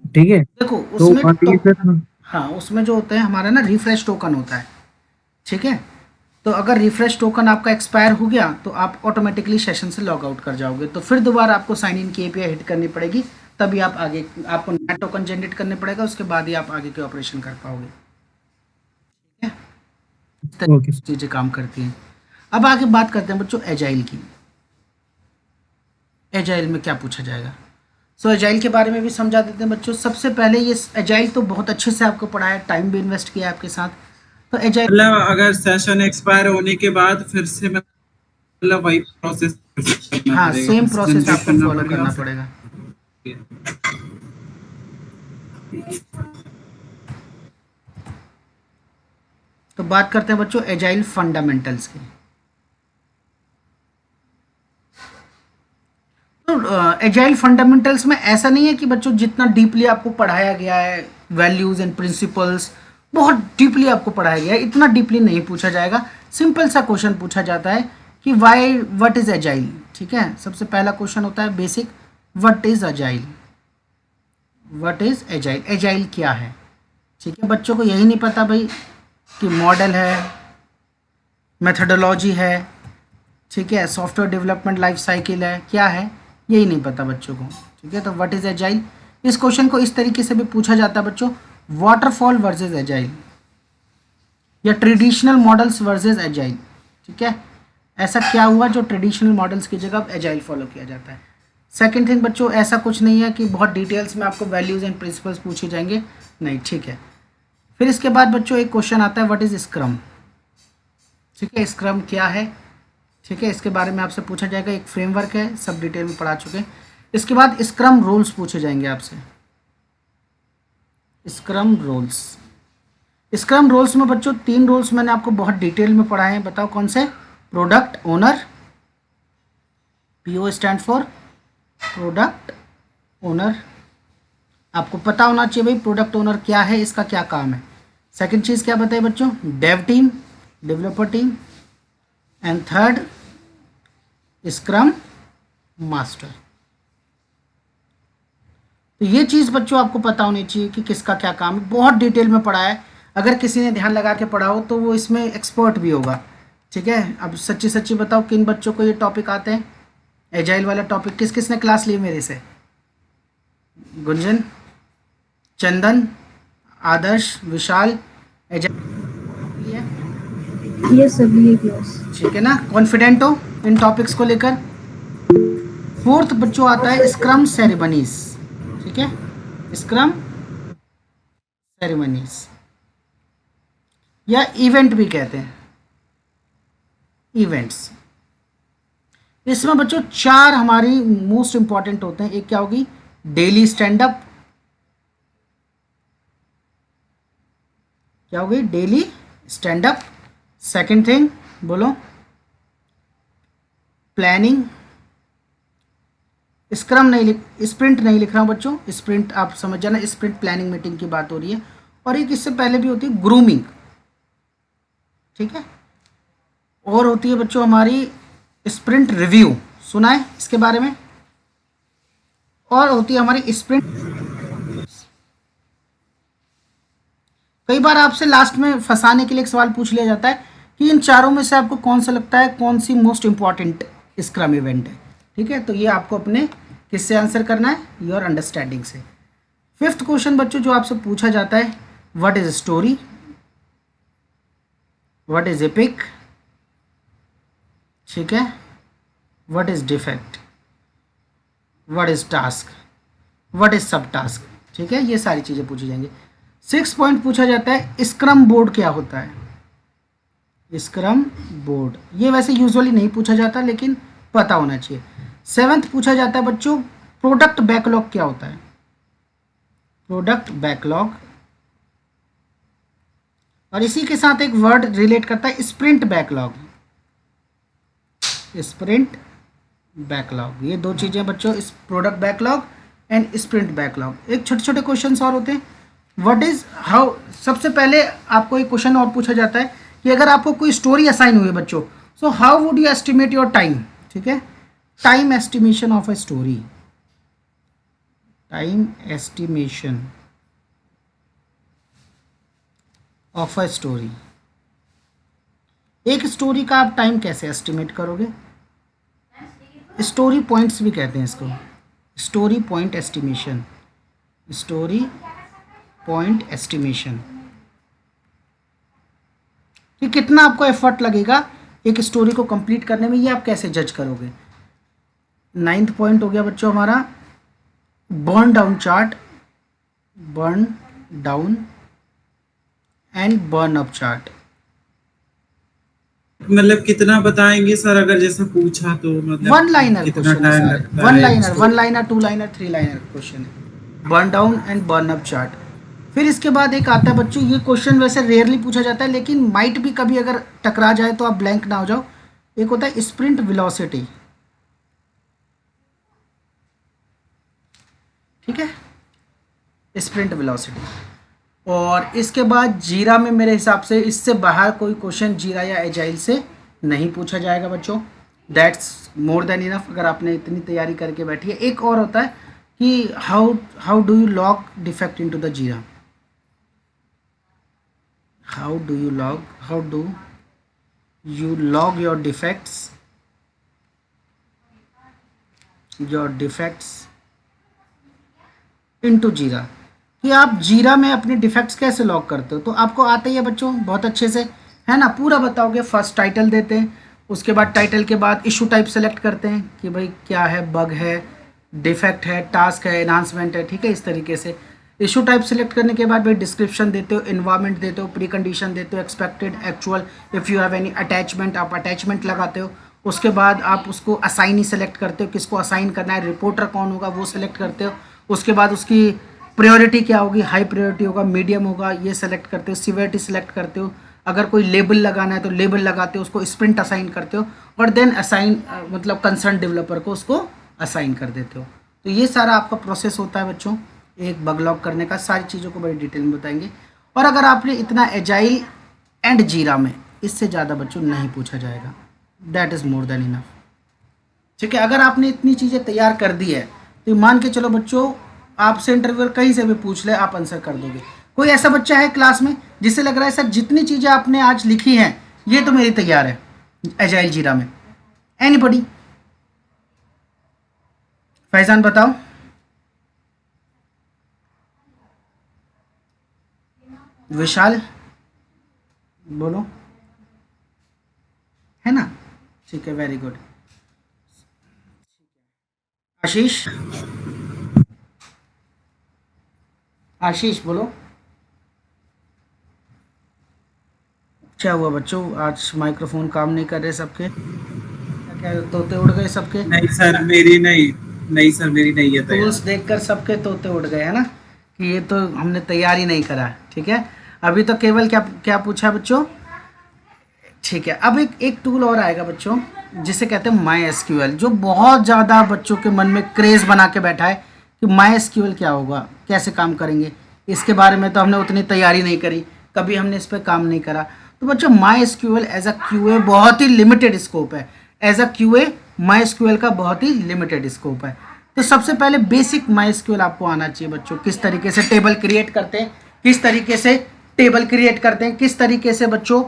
[SPEAKER 3] ठीक है?
[SPEAKER 1] देखो
[SPEAKER 3] तो
[SPEAKER 1] उसमें
[SPEAKER 3] सर
[SPEAKER 1] हाँ, उसमें जो होता है हमारा ना रिफ्रेश टोकन होता है। ठीक है, तो अगर रिफ्रेश टोकन आपका एक्सपायर हो गया तो आप ऑटोमेटिकली सेशन से लॉग आउट कर जाओगे। तो फिर दोबारा आपको साइन इन की एपीआई हिट करनी पड़ेगी, तभी आप आगे आपको नया टोकन जनरेट करने पड़ेगा। उसके बाद ही आप आगे के ऑपरेशन कर पाओगे। ठीक है,
[SPEAKER 3] ओके
[SPEAKER 1] चीज़ें काम करती हैं। अब आगे बात करते हैं बच्चों एजाइल की। एजाइल में क्या पूछा जाएगा? सो एजाइल के बारे में भी समझा देते हैं बच्चों। सबसे पहले ये एजाइल तो बहुत अच्छे से आपको पढ़ाया, टाइम भी इन्वेस्ट किया आपके साथ। तो एजाइल
[SPEAKER 2] मतलब अगर सेशन एक्सपायर होने के बाद फिर से मतलब वही प्रोसेस करना
[SPEAKER 1] हाँ,
[SPEAKER 2] पड़ेगा,
[SPEAKER 1] सेम
[SPEAKER 2] फिर से
[SPEAKER 1] प्रोसेस
[SPEAKER 2] जनरेट
[SPEAKER 1] आपको
[SPEAKER 2] करना
[SPEAKER 1] फॉलो
[SPEAKER 2] पड़ेगा
[SPEAKER 1] करना
[SPEAKER 2] फिर।
[SPEAKER 1] पड़ेगा। तो बात करते हैं बच्चों एजाइल फंडामेंटल्स की। तो एजाइल फंडामेंटल्स में ऐसा नहीं है कि बच्चों जितना डीपली आपको पढ़ाया गया है, वैल्यूज एंड प्रिंसिपल्स बहुत डीपली आपको पढ़ाया गया है, इतना डीपली नहीं पूछा जाएगा। सिंपल सा क्वेश्चन पूछा जाता है कि वाई व्हाट इज एजाइल। ठीक है, सबसे पहला क्वेश्चन होता है basic, what is agile. What is agile, agile क्या है। ठीक है, बच्चों को यही नहीं पता भाई कि मॉडल है, मेथडोलॉजी है, ठीक है, सॉफ्टवेयर डेवलपमेंट लाइफ साइकिल है, क्या है यही नहीं पता बच्चों को। ठीक है, तो व्हाट इज एजाइल, इस क्वेश्चन को इस तरीके से भी पूछा जाता है बच्चों, वाटरफॉल वर्सेस एजाइल या ट्रेडिशनल मॉडल्स वर्सेस एजाइल। ठीक है, ऐसा क्या हुआ जो ट्रेडिशनल मॉडल्स की जगह अब एजाइल फॉलो किया जाता है। सेकंड थिंग बच्चों, ऐसा कुछ नहीं है कि बहुत डिटेल्स में आपको वैल्यूज एंड प्रिंसिपल्स पूछे जाएंगे, नहीं। ठीक है, फिर इसके बाद बच्चों एक क्वेश्चन आता है व्हाट इज स्क्रम। ठीक है, स्क्रम क्या है। ठीक है, इसके बारे में आपसे पूछा जाएगा, एक फ्रेमवर्क है, सब डिटेल में पढ़ा चुके हैं। इसके बाद स्क्रम रोल्स पूछे जाएंगे आपसे। स्क्रम रोल्स, स्क्रम रोल्स में बच्चों 3 रोल्स मैंने आपको बहुत डिटेल में पढ़ाए हैं, बताओ कौन से। Product owner, PO stand for product owner. आपको पता होना चाहिए भाई प्रोडक्ट ओनर क्या है, इसका क्या काम है। सेकंड चीज़ क्या बताइए बच्चों, Dave team, developer team. And third scrum master. तो ये चीज़ बच्चों आपको पता होनी चाहिए कि किसका क्या काम है, बहुत डिटेल में पढ़ा है। अगर किसी ने ध्यान लगा के पढ़ा हो तो वो इसमें एक्सपर्ट भी होगा। ठीक है, अब सच्ची सच्ची बताओ किन बच्चों को ये टॉपिक आते हैं, एजाइल वाला टॉपिक किस किसने क्लास ली मेरे से। गुंजन, चंदन, आदर्श, विशाल, एजाइल।
[SPEAKER 4] यस सर, ये क्लास।
[SPEAKER 1] ठीक है ना, कॉन्फिडेंट हो इन टॉपिक्स को लेकर। फोर्थ बच्चों आता है स्क्रम सेरेमनीज। ठीक है, स्क्रम सेरेमनीज या इवेंट भी कहते हैं, इवेंट्स। इसमें बच्चों 4 हमारी मोस्ट इंपॉर्टेंट होते हैं। एक क्या होगी, डेली स्टैंड अप। क्या होगी, daily stand up. Second thing बोलो, प्लानिंग। स्क्रम नहीं लिख, स्प्रिंट नहीं लिख रहा हूँ बच्चों, स्प्रिंट आप समझ जाना, स्प्रिंट प्लानिंग मीटिंग की बात हो रही है। और एक इससे पहले भी होती है ग्रूमिंग, ठीक है। और होती है बच्चों हमारी स्प्रिंट रिव्यू, सुना है इसके बारे में। और होती है हमारी स्प्रिंट। कई बार आपसे लास्ट में फंसाने के लिए एक सवाल पूछ लिया जाता है कि इन चारों में से आपको कौन सा लगता है, कौन सी मोस्ट इंपॉर्टेंट स्क्रम इवेंट है, ठीक है। तो ये आपको अपने किससे आंसर करना है, योर अंडरस्टैंडिंग से। फिफ्थ क्वेश्चन बच्चों जो आपसे पूछा जाता है, what is story, what is epic, ठीक है, what is defect, what is task, what is सब टास्क, ठीक है। ये सारी चीज़ें पूछी जाएंगी। 6 पॉइंट पूछा जाता है, स्क्रम बोर्ड क्या होता है। स्क्रम बोर्ड ये वैसे यूजुअली नहीं पूछा जाता लेकिन पता होना चाहिए। 7th पूछा जाता है बच्चों, प्रोडक्ट बैकलॉग क्या होता है। प्रोडक्ट बैकलॉग, और इसी के साथ एक वर्ड रिलेट करता है, स्प्रिंट बैकलॉग। स्प्रिंट बैकलॉग, ये दो चीज़ें बच्चों, इस product backlog and sprint backlog. एक छोटे छोटे क्वेश्चन और होते हैं, व्हाट इज हाउ। सबसे पहले आपको एक क्वेश्चन और पूछा जाता है कि अगर आपको कोई स्टोरी असाइन हुई है बच्चों, so how would you estimate your time, ठीक है। Time estimation of a story, time estimation of a story. एक स्टोरी का आप टाइम कैसे एस्टिमेट करोगे। स्टोरी पॉइंट्स भी कहते हैं इसको, story point estimation, story point estimation, कि कितना आपको एफर्ट लगेगा एक स्टोरी को कंप्लीट करने में, ये आप कैसे जज करोगे। 9th पॉइंट हो गया बच्चों हमारा, burn down chart, burn down and burn up chart.
[SPEAKER 2] मतलब कितना बताएंगे सर, अगर जैसा पूछा तो मतलब
[SPEAKER 1] वन लाइनर
[SPEAKER 2] कितना
[SPEAKER 1] क्वेश्चन है
[SPEAKER 2] टाइम
[SPEAKER 1] सारे,
[SPEAKER 2] लगता
[SPEAKER 1] वन
[SPEAKER 2] है
[SPEAKER 1] लाइनर,
[SPEAKER 2] इसको?
[SPEAKER 1] 1 लाइनर, 2 लाइनर, 3 लाइनर क्वेश्चन है, burn down and burn up chart. फिर इसके बाद एक आता है बच्चों, ये क्वेश्चन वैसे रेयरली पूछा जाता है लेकिन माइट भी कभी अगर टकरा जाए तो आप ब्लैंक ना हो जाओ। एक होता है स्प्रिंट वेलोसिटी, ठीक है, स्प्रिंट वेलोसिटी। और इसके बाद जीरा में मेरे हिसाब से इससे बाहर कोई क्वेश्चन जीरा या एजाइल से नहीं पूछा जाएगा बच्चों, दैट्स मोर देन इनफ अगर आपने इतनी तैयारी करके बैठी है। एक और होता है कि how do you log defect into the Jira, how do you log your defects into Jira, कि आप जीरा में अपने डिफेक्ट्स कैसे लॉग करते हो। तो आपको आता ही है बच्चों बहुत अच्छे से, है ना, पूरा बताओगे। फर्स्ट टाइटल देते हैं, उसके बाद टाइटल के बाद इशू टाइप सेलेक्ट करते हैं कि भाई क्या है, बग है, डिफेक्ट है, टास्क है, एनहांसमेंट है, ठीक है। इस तरीके से इशू टाइप सेलेक्ट करने के बाद भाई डिस्क्रिप्शन देते हो, इन्वायरमेंट देते हो, प्री कंडीशन देते हो, expected, actual, if you have any attachment आप अटैचमेंट लगाते हो। उसके बाद आप उसको असाइनी सेलेक्ट करते हो, किसको असाइन करना है, रिपोर्टर कौन होगा वो सेलेक्ट करते हो। उसके बाद उसकी प्रायोरिटी क्या होगी, हाई प्रायोरिटी होगा, मीडियम होगा, ये सेलेक्ट करते हो। सिवियरिटी सेलेक्ट करते हो, अगर कोई लेबल लगाना है तो लेबल लगाते हो, उसको स्प्रिंट असाइन करते हो, और देन असाइन मतलब कंसर्न डेवलपर को उसको असाइन कर देते हो। तो ये सारा आपका प्रोसेस होता है बच्चों एक बग लॉग करने का। सारी चीज़ों को बड़ी डिटेल में बताएंगे। और अगर आपने इतना एजाइल एंड जीरा में, इससे ज़्यादा बच्चों नहीं पूछा जाएगा, that is more than enough, ठीक है। अगर आपने इतनी चीज़ें तैयार कर दी है तो मान के चलो बच्चों आपसे इंटरव्यूअर कहीं से भी पूछ ले आप आंसर कर दोगे। कोई ऐसा बच्चा है क्लास में जिससे लग रहा है सर जितनी चीज़ें आपने आज लिखी हैं ये तो मेरी तैयार है एजाइल जीरा में, एनीबॉडी? फैजान बताओ। विशाल बोलो, है ना, ठीक है, वेरी गुड। आशीष, आशीष बोलो। क्या हुआ बच्चों, आज माइक्रोफोन काम नहीं कर रहे सबके, क्या तोते उड़ गए सबके?
[SPEAKER 2] नहीं सर मेरी नहीं सर मेरी नहीं है
[SPEAKER 1] टूल्स देखकर सबके तोते उड़ गए, है ना, कि ये तो हमने तैयारी नहीं करा, ठीक है। अभी तो केवल क्या क्या पूछा बच्चों, ठीक है, अब एक टूल और आएगा बच्चों जिसे कहते हैं माई एसक्यूएल, जो बहुत ज़्यादा बच्चों के मन में क्रेज़ बना के बैठा है कि माई एसक्यूएल क्या होगा, कैसे काम करेंगे। इसके बारे में तो हमने उतनी तैयारी नहीं करी, कभी हमने इस पर काम नहीं करा। तो बच्चों MySQL as a QA बहुत ही लिमिटेड स्कोप है। As a QA MySQL का बहुत ही लिमिटेड स्कोप है। तो सबसे पहले बेसिक माई एसक्यूएल आपको आना चाहिए बच्चों, किस तरीके से टेबल क्रिएट करते हैं, किस तरीके से टेबल क्रिएट करते हैं, किस तरीके से बच्चों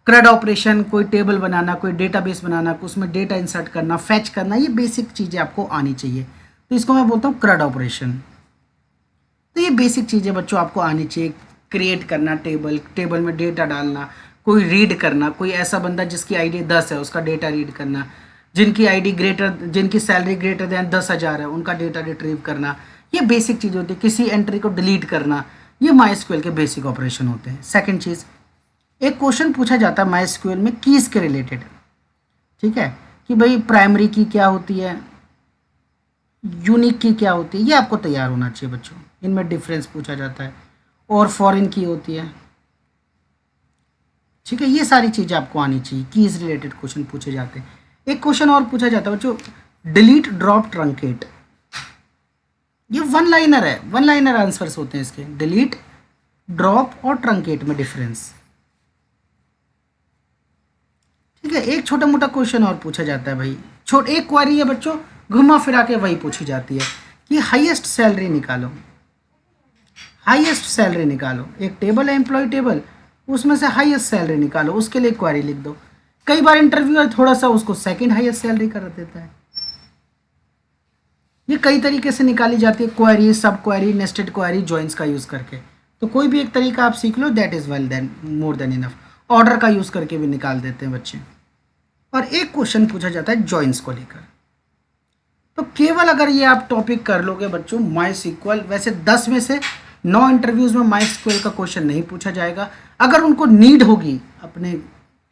[SPEAKER 1] CRUD ऑपरेशन, कोई टेबल बनाना, कोई डेटाबेस बनाना, उसमें डेटा इंसर्ट करना, फैच करना, ये बेसिक चीज़ें आपको आनी चाहिए। तो इसको मैं बोलता हूँ CRUD ऑपरेशन। तो ये बेसिक चीज़ें बच्चों आपको आनी चाहिए। क्रिएट करना टेबल में डेटा डालना, कोई रीड करना, कोई ऐसा बंदा जिसकी आईडी 10 है उसका डेटा रीड करना, जिनकी सैलरी ग्रेटर देन 10,000 है उनका डेटा रिट्रीव करना, ये बेसिक चीज़ होती है। किसी एंट्री को डिलीट करना, ये MySQL के बेसिक ऑपरेशन होते हैं। सेकंड चीज़, एक क्वेश्चन पूछा जाता है MySQL में कीज़ के रिलेटेड, ठीक है, कि भाई प्राइमरी की क्या होती है, यूनिक की क्या होती है, ये आपको तैयार होना चाहिए बच्चों। इनमें डिफरेंस पूछा जाता है, और फॉरेन की होती है, ठीक है, ये सारी चीज़ें आपको आनी चाहिए। कीज़ रिलेटेड क्वेश्चन पूछे जाते हैं। एक क्वेश्चन और पूछा जाता है बच्चों, डिलीट ड्रॉप ट्रंकेट, ये वन लाइनर है, वन लाइनर आंसर्स होते हैं इसके। डिलीट, ड्रॉप और ट्रंकेट में डिफरेंस, ठीक है। एक छोटा मोटा क्वेश्चन और पूछा जाता है भाई, एक क्वेरी है बच्चों, घुमा फिरा के वही पूछी जाती है कि हाईएस्ट सैलरी निकालो, हाईएस्ट सैलरी निकालो। एक टेबल है एम्प्लॉय टेबल, उसमें से हाईएस्ट सैलरी निकालो, उसके लिए क्वेरी लिख दो। कई बार इंटरव्यूअर थोड़ा सा उसको सेकंड हाईएस्ट सैलरी कर देता है। ये कई तरीके से निकाली जाती है query, sub query, nested query, joins का यूज़ करके। तो कोई भी एक तरीका आप सीख लो, that is well then more than enough. Order का यूज़ करके भी निकाल देते हैं बच्चे। और एक क्वेश्चन पूछा जाता है जॉइंस को लेकर। तो केवल अगर ये आप टॉपिक कर लोगे बच्चों MySQL, वैसे 10 में से 9 इंटरव्यूज़ में MySQL का क्वेश्चन नहीं पूछा जाएगा। अगर उनको नीड होगी अपने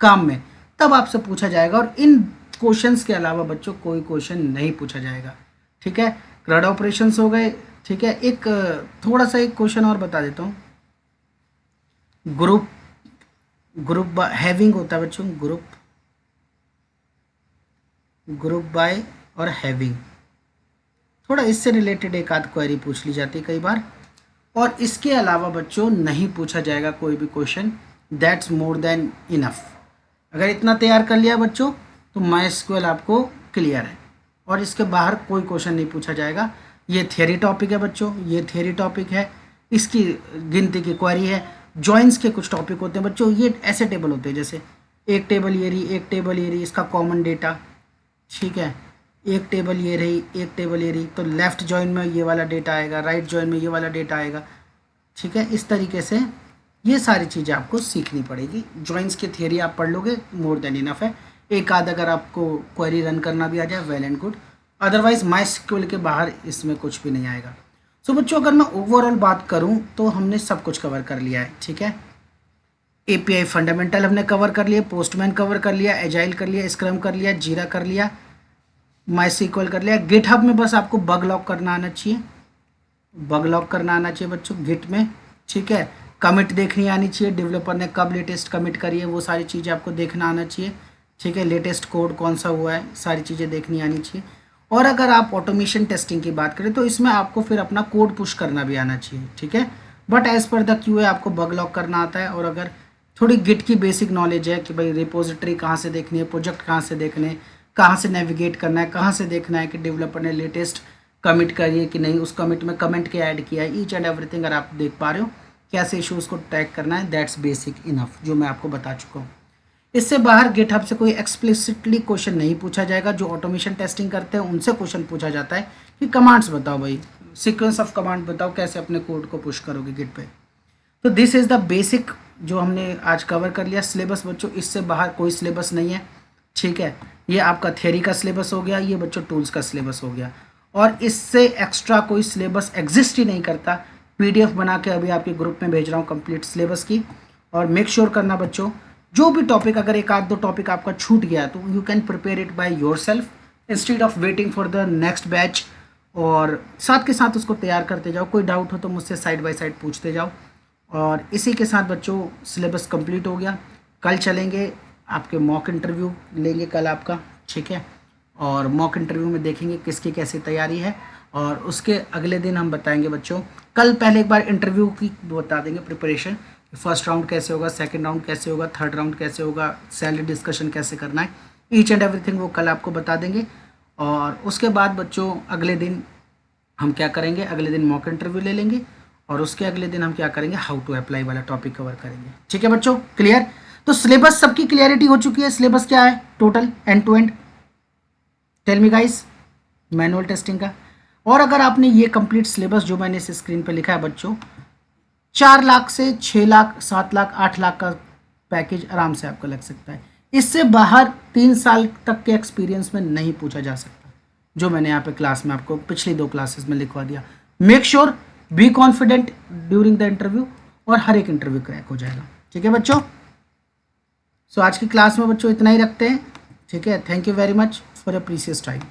[SPEAKER 1] काम में तब आपसे पूछा जाएगा, और इन क्वेश्चंस के अलावा बच्चों कोई क्वेश्चन नहीं पूछा जाएगा, ठीक है। CRUD ऑपरेशंस हो गए, ठीक है। एक थोड़ा सा एक क्वेश्चन और बता देता हूँ, ग्रुप हैविंग होता है बच्चों, ग्रुप बाय और हैविंग, थोड़ा इससे रिलेटेड एक आध क्वेरी पूछ ली जाती है कई बार। और इसके अलावा बच्चों नहीं पूछा जाएगा कोई भी question, that's more than enough. अगर इतना तैयार कर लिया बच्चों तो MySQL आपको क्लियर है, और इसके बाहर कोई क्वेश्चन नहीं पूछा जाएगा। ये थियरी टॉपिक है बच्चों, ये थियरी टॉपिक है, इसकी गिनती की क्वेरी है। जॉइंस के कुछ टॉपिक होते हैं बच्चों, ये ऐसे टेबल होते हैं जैसे एक टेबल ये रही, एक टेबल ये रही, इसका कॉमन डेटा, ठीक है, एक टेबल ये रही, एक टेबल ये रही, तो लेफ़्ट जॉइन में ये वाला डेटा आएगा, राइट जॉइन में ये वाला डेटा आएगा, ठीक है। इस तरीके से ये सारी चीज़ें आपको सीखनी पड़ेगी। जॉइंस की थियरी आप पढ़ लोगे, मोर देन इनफ है। एक आध अगर आपको क्वेरी रन करना भी आ जाए, well and good, otherwise MySQL के बाहर इसमें कुछ भी नहीं आएगा। सो बच्चों अगर मैं ओवरऑल बात करूं तो हमने सब कुछ कवर कर लिया है, ठीक है। API फंडामेंटल हमने कवर कर लिया, पोस्टमैन कवर कर लिया, एजाइल कर लिया, स्क्रम कर लिया, जीरा कर लिया, MySQL कर लिया। गिटहब में बस आपको बग लॉक करना आना चाहिए, बग लॉक करना आना चाहिए बच्चों गिट में, ठीक है। कमिट देखनी आनी चाहिए, डेवलपर ने कब लेटेस्ट कमिट करी है वो सारी चीज़ें आपको देखना आना चाहिए, ठीक है। लेटेस्ट कोड कौन सा हुआ है, सारी चीज़ें देखनी आनी चाहिए। और अगर आप ऑटोमेशन टेस्टिंग की बात करें तो इसमें आपको फिर अपना कोड पुश करना भी आना चाहिए, ठीक है। But as per the QA आपको बग लॉक करना आता है। और अगर थोड़ी गिट की बेसिक नॉलेज है कि भाई रिपोजिटरी कहाँ से देखनी है, प्रोजेक्ट कहाँ से देखने, कहाँ से नेविगेट करना है, कहाँ से देखना है कि डेवलपर ने लेटेस्ट कमिट करी है कि नहीं, उस कमिट में कमेंट क्या ऐड किया है, ईच एंड एवरीथिंग अगर आप देख पा रहे हो, कैसे इशूज़ को टैग करना है, दैट्स बेसिक इनफ, जो मैं आपको बता चुका हूँ। इससे बाहर गिटहब से कोई एक्सप्लिसिटली क्वेश्चन नहीं पूछा जाएगा। जो ऑटोमेशन टेस्टिंग करते हैं उनसे क्वेश्चन पूछा जाता है कि कमांड्स बताओ भाई, सीक्वेंस ऑफ कमांड बताओ, कैसे अपने कोड को पुश करोगे गिट पे। तो दिस इज़ द बेसिक जो हमने आज कवर कर लिया। सिलेबस बच्चों इससे बाहर कोई सिलेबस नहीं है, ठीक है। ये आपका थियरी का सिलेबस हो गया, ये बच्चों टूल्स का सिलेबस हो गया, और इससे एक्स्ट्रा कोई सिलेबस एग्जिस्ट ही नहीं करता। PDF बना के अभी आपके ग्रुप में भेज रहा हूँ कंप्लीट सिलेबस की। और मेक श्योर करना बच्चों, जो भी टॉपिक, अगर एक आध दो टॉपिक आपका छूट गया तो you can prepare it by your self instead of waiting for the next batch, और साथ के साथ उसको तैयार करते जाओ। कोई डाउट हो तो मुझसे साइड बाय साइड पूछते जाओ। और इसी के साथ बच्चों सिलेबस कंप्लीट हो गया। कल चलेंगे आपके मॉक इंटरव्यू लेंगे कल आपका, ठीक है, और मॉक इंटरव्यू में देखेंगे किसकी कैसी तैयारी है, और उसके अगले दिन हम बताएंगे बच्चों, कल पहले एक बार इंटरव्यू की बता देंगे प्रिपरेशन, फर्स्ट राउंड कैसे होगा, सेकंड राउंड कैसे होगा, थर्ड राउंड कैसे होगा, सैलरी डिस्कशन कैसे करना है, ईच एंड एवरीथिंग वो कल आपको बता देंगे। और उसके बाद बच्चों अगले दिन हम क्या करेंगे, अगले दिन मॉक इंटरव्यू ले लेंगे, और उसके अगले दिन हम क्या करेंगे, हाउ टू अप्लाई वाला टॉपिक कवर करेंगे, ठीक है बच्चों, क्लियर। तो सिलेबस सबकी क्लियरिटी हो चुकी है, सिलेबस क्या है total end to end, tell me guys, manual testing का। और अगर आपने ये कंप्लीट सिलेबस जो मैंने इस स्क्रीन पे लिखा है बच्चों, 4 लाख से 6 लाख 7 लाख 8 लाख का पैकेज आराम से आपका लग सकता है। इससे बाहर 3 साल तक के एक्सपीरियंस में नहीं पूछा जा सकता, जो मैंने यहाँ पे क्लास में आपको पिछली 2 क्लासेस में लिखवा दिया। Make sure be confident during the interview, और हर एक इंटरव्यू क्रैक हो जाएगा, ठीक है बच्चों। सो आज की क्लास में बच्चों इतना ही रखते हैं, ठीक है। Thank you very much for your precious time.